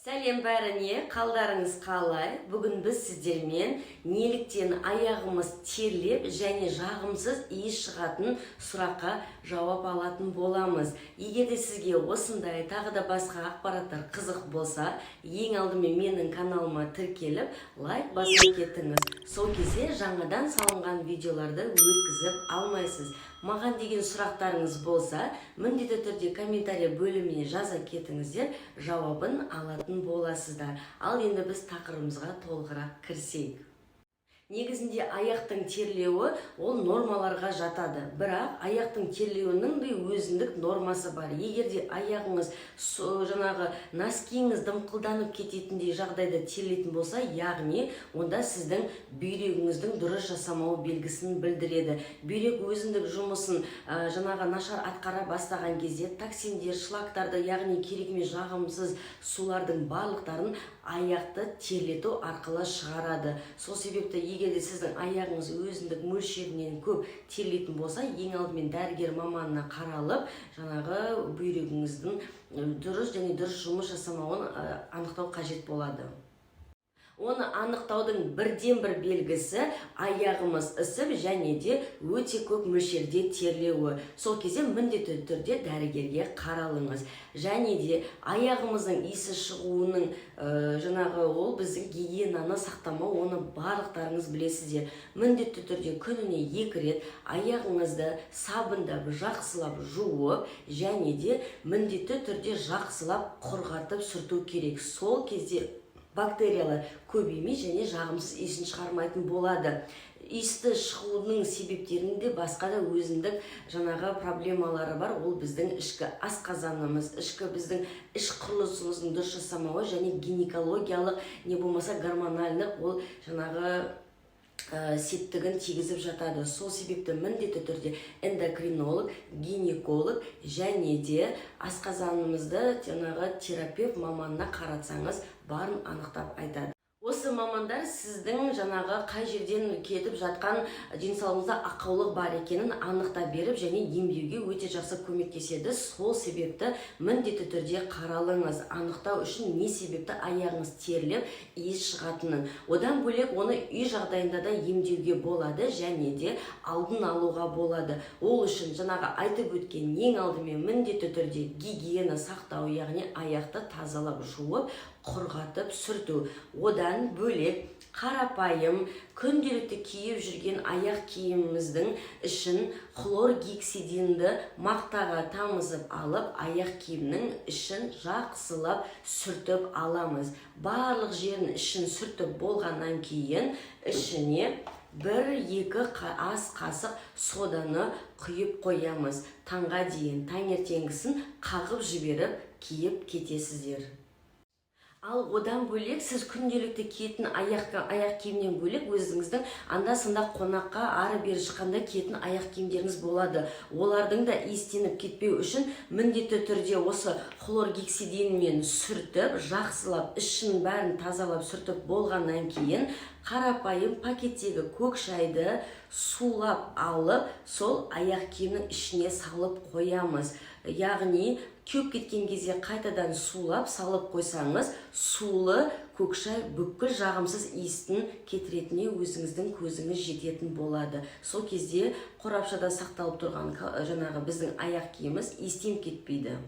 Сәлем бәріне, қалдарыңыз қалай? Бүгін біз сіздермен неліктен аяғымыз терлеп және жағымсыз иіс шығатын сұраққа жауап алатын боламыз. Егер де сізге осындай тағы да басқа ақпараттар қызық болса, ең алдымен менің каналыма тіркеліп, лайк басып кетіңіз. Сол кезде жаңадан салынған видеоларды өткізіп алмайсыз. Маған деген сұрақтарыңыз болса, міндетті түрде комментарий бөліміне жаза кетіңіздер, жауабын алатын боласыздар. Ал енді біз тақырыбымызға толығырақ кірсек. Негізінде аяқтың терлеуі ол нормаларға жатады. Бірақ аяқтың терлеуінің де өзіндік нормасы бар. Егер де аяғыңыз жаңағы носкиіңіз дымқылданып кететіндей жағдайда терлейтін болса, яғни онда сіздің бүйрегіңіздің дұрыс жасамауы белгісін білдіреді. Бүйрек өзіндік жұмысын жаңағы нашар атқара бастаған кезде токсиндер, шлактарды, яғни керек емес жағымсыз сулардың барлықтарын аяқты терлету арқылы шығарады. Сол себепті егер де сіздің аяғыңыз өзіндік мөлшерінен көп терлейтін болса, ең алдымен дәрігер маманына қаралып, жаңағы бүйрегіңіздің дұрыс және дұрыс жұмыс жасамауын анықтау қажет болады. Оны анықтаудың бірден-бір белгісі аяғымыз ысып және де өте көп мөлшерде терлеуі. Сол кезде міндетті түрде дәрігерге қаралыңыз. Және де аяғымыздың иісі шығуының жаңағы ол біздің гигиенаны сақтамау, оны барлықтарыңыз білесіздер. Міндетті түрде күніне 2 рет аяғыңызды сабындап, жақсылап жуып, және де міндетті түрде жақсылап құрғатып сүрту керек. Сол кезде бактериялар көбеймей және жағымсыз иісін шығармайтын болады. Иісті шығуының себептерінде басқа да өзіндік жаңағы проблемалары бар. Ол біздің ішкі асқазанымыз, біздің іш құрылысымыздың дұрыс жасамауы және гинекологиялық не болмаса гормональдық ол жаңағы септігін тигізіп жатады. Сол себепті міндетті түрде эндокринолог, гинеколог және де асқазанымызды жаңағы терапевт маманына қаратсаңыз барын анықтап айтады. Осы мамандар сіздің жаңағы қай жерден кетіп жатқан денсаулығыңызда ақаулық бар екенін анықтап беріп және емдеуге өте жақсы көмектеседі. Сол себепті міндетті түрде қаралыңыз, анықтау үшін не себепті аяғыңыз терлеп иіс шығатынын. Одан бөлек оны үй жағдайында да емдеуге болады және де алдын алуға болады. Ол үшін жаңағы айтып өткен ең алдымен міндетті түрде гигиена сақтау, яғни аяқты тазалап жуып, құрғатып сүрту. Одан бөлек қарапайым күнделікті киіп жүрген аяқ киіміміздің ішін хлоргексидинді мақтаға тамызып алып, аяқ киімнің ішін жақсылап сүртіп аламыз. Барлық жерін ішін сүртіп болғаннан кейін ішіне 1-2 ас қасық соданы құйып қоямыз. Таңға дейін, таңертеңгісін қағып жіберіп киіп кетесіздер. Ал одан бөлек сіз күнделікті киетін аяқ киімнен бөлек өзіңіздің анда-санда қонаққа ары-бері шыққанда киетін аяқ киімдеріңіз болады. Олардың да иістеніп кетпеу үшін міндетті түрде осы хлоргексидинмен сүртіп, жақсылап, ішін бәрін тазалап сүртіп болғаннан кейін қарапайым пакеттегі көк шайды сулап алып, сол аяқ киімнің ішіне салып қоямыз. Яғни кеуіп кеткен кезде қайтадан сулап салып қойсаңыз, сулы көк шай бүкіл жағымсыз иістің кетіретіне өзіңіздің көзіңіз жететін болады. Сол кезде қорапшада сақталып тұрған жаңағы біздің аяқ киіміміз иістеніп кетпейді.